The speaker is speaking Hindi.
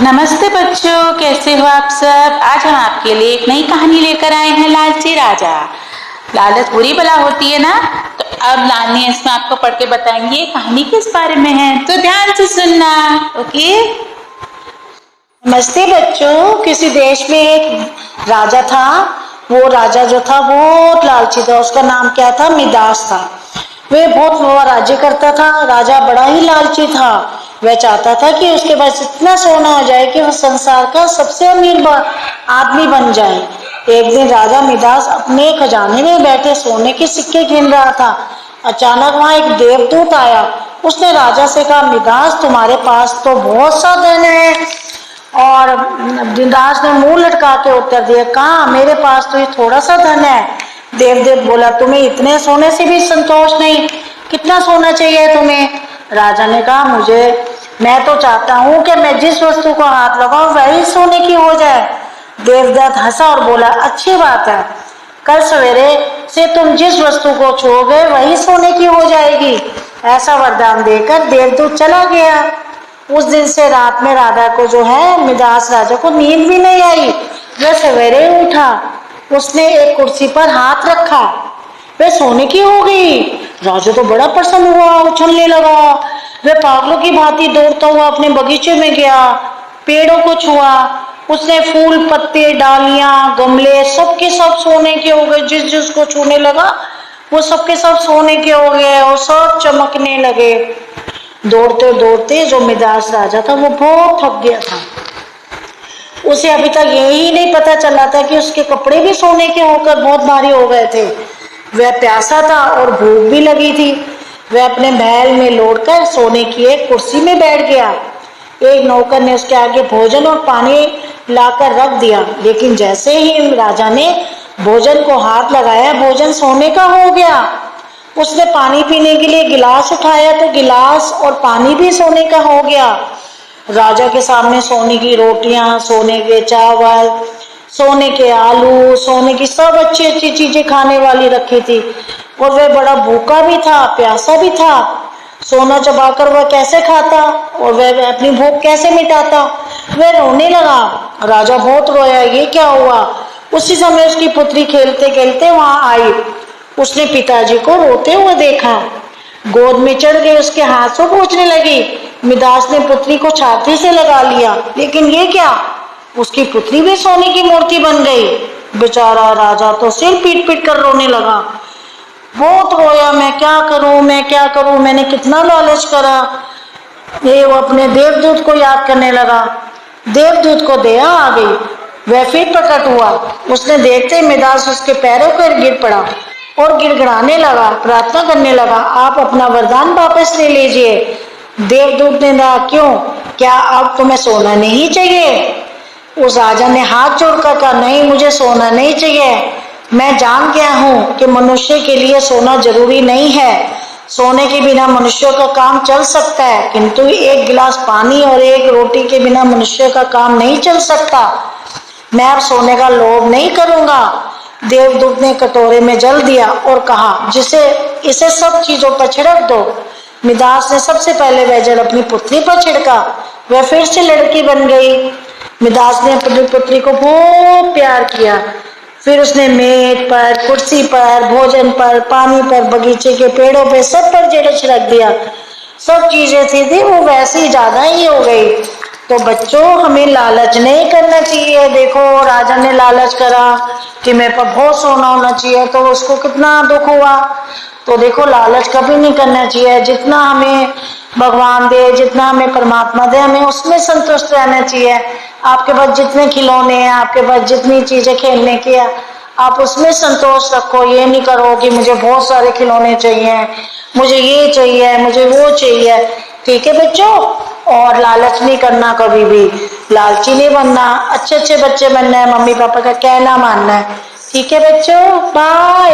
नमस्ते बच्चों, कैसे हो आप सब। आज हम आपके लिए एक नई कहानी लेकर आए हैं, लालची राजा। लालच बुरी बला होती है ना। तो अब नानी इसमें आपको पढ़ के बताएंगे कहानी किस बारे में है, तो ध्यान से सुनना। ओके। नमस्ते बच्चों। किसी देश में एक राजा था। वो राजा जो था बहुत लालची था। उसका नाम क्या था? मिदास था। वह बहुत राज्य करता था। राजा बड़ा ही लालची था। वह चाहता था कि उसके पास इतना सोना हो जाए कि वह संसार का सबसे अमीर आदमी बन जाए। एक दिन राजा मिदास अपने खजाने में बैठे सोने के सिक्के गिन रहा था। अचानक वहां एक देवदूत आया। उसने राजा से कहा, मिदास तुम्हारे पास तो बहुत सा धन है। और मिदास ने मुंह लटका के उत्तर दिया, कहा मेरे पास तो ये थोड़ा सा धन है। देवदूत बोला, तुम्हें इतने सोने से भी संतोष नहीं, कितना सोना चाहिए तुम्हें? राजा ने कहा, मैं तो चाहता हूँ कि मैं जिस वस्तु को हाथ लगाऊं वही सोने की हो जाए। देवदत्त हंसा और बोला, अच्छी बात है, कल सवेरे से तुम जिस वस्तु को छूओगे वही सोने की हो जाएगी। ऐसा वरदान देकर देवदूत चला गया। उस दिन से रात में राजा को जो है मिदास राजा को नींद भी नहीं आई। वह सवेरे उठा, उसने एक कुर्सी पर हाथ रखा, वह सोने की हो गई। राजा तो बड़ा प्रसन्न हुआ, उछलने लगा। वह पागलों की भांति दौड़ता हुआ अपने बगीचे में गया, पेड़ों को छुआ। उसने फूल, पत्ते, डालियां, गमले सबके सब सोने के हो गए। जिस जिसको छूने लगा वो सबके सब सोने के हो गए और सब चमकने लगे। दौड़ते दौड़ते जो मिदास राजा था वो बहुत थक गया था। उसे अभी तक यही नहीं पता चला था कि उसके कपड़े भी सोने के होकर बहुत भारी हो गए थे। वह प्यासा था और भूख भी लगी थी। वह अपने महल में लौटकर सोने की एक कुर्सी में बैठ गया। एक नौकर ने उसके आगे भोजन और पानी लाकर रख दिया, लेकिन जैसे ही राजा ने भोजन को हाथ लगाया, भोजन सोने का हो गया। उसने पानी पीने के लिए गिलास उठाया तो गिलास और पानी भी सोने का हो गया। राजा के सामने सोने की रोटियां, सोने के चावल, सोने के आलू, सोने की सब अच्छी अच्छी चीजें खाने वाली रखी थी। और वह बड़ा भूखा भी था, प्यासा भी था। सोना चबाकर वह कैसे खाता और वह अपनी भूख कैसे मिटाता? वह रोने लगा। राजा बहुत रोया, ये क्या हुआ? उसी समय उसकी पुत्री खेलते खेलते वहां आई। उसने पिताजी को रोते हुए देखा, गोद में चढ़ गई, उसके हाथों पोंछने लगी। मिदास ने पुत्री को छाती से लगा लिया, लेकिन ये क्या, उसकी पुत्री भी सोने की मूर्ति बन गई। बेचारा राजा तो सिर पीट पीट कर रोने लगा। बहुत रोया, मैं क्या करूं, मैंने कितना लालच करा। ये वो अपने देवदूत को याद करने लगा। देवदूत को दया आ गई। वह फिर प्रकट हुआ। उसने देखते ही मिदास उसके पैरों पर गिर पड़ा और गिड़गिड़ाने लगा, प्रार्थना करने लगा, आप अपना वरदान वापस ले लीजिए। देवदूत ने कहा, क्यों, क्या अब तुम्हें सोना नहीं चाहिए? उस राजा ने हाथ जोड़कर कहा, नहीं, मुझे सोना नहीं चाहिए। मैं जान गया हूँ कि मनुष्य के लिए सोना जरूरी नहीं है। सोने के बिना मनुष्य का काम चल सकता है, किंतु एक गिलास पानी और एक रोटी के बिना मनुष्य का काम नहीं चल सकता। मैं अब सोने का लोभ नहीं करूंगा। देवदूत ने कटोरे में जल दिया और कहा, इसे सब चीजों पर छिड़क दो। मिदास ने सबसे पहले वह जल अपनी पुत्री पर छिड़का। वह फिर से लड़की बन गई। मिदास ने अपनी पुत्री को बहुत प्यार किया। फिर उसने मेज पर, कुर्सी पर, भोजन पर, पानी पर, बगीचे के पेड़ों पे, सब पर जड़ छिड़क दिया। सब चीजें थी वो वैसी ज्यादा ही हो गई। तो बच्चों, हमें लालच नहीं करना चाहिए। देखो, राजा ने लालच करा कि मेरे पर बहुत सोना होना चाहिए, तो उसको कितना दुख हुआ। तो देखो, लालच कभी नहीं करना चाहिए। जितना हमें भगवान दे, जितना हमें परमात्मा दे, हमें उसमें संतुष्ट रहना चाहिए। आपके पास जितने खिलौने हैं, आपके पास जितनी चीजें खेलने की है, आप उसमें संतोष रखो। ये नहीं करो कि मुझे बहुत सारे खिलौने चाहिए, मुझे ये चाहिए, मुझे वो चाहिए। ठीक है बच्चों? और लालच नहीं करना, कभी भी लालची नहीं बनना, अच्छे अच्छे बच्चे बनना है, मम्मी पापा का कहना मानना है। ठीक है बच्चों, बाय।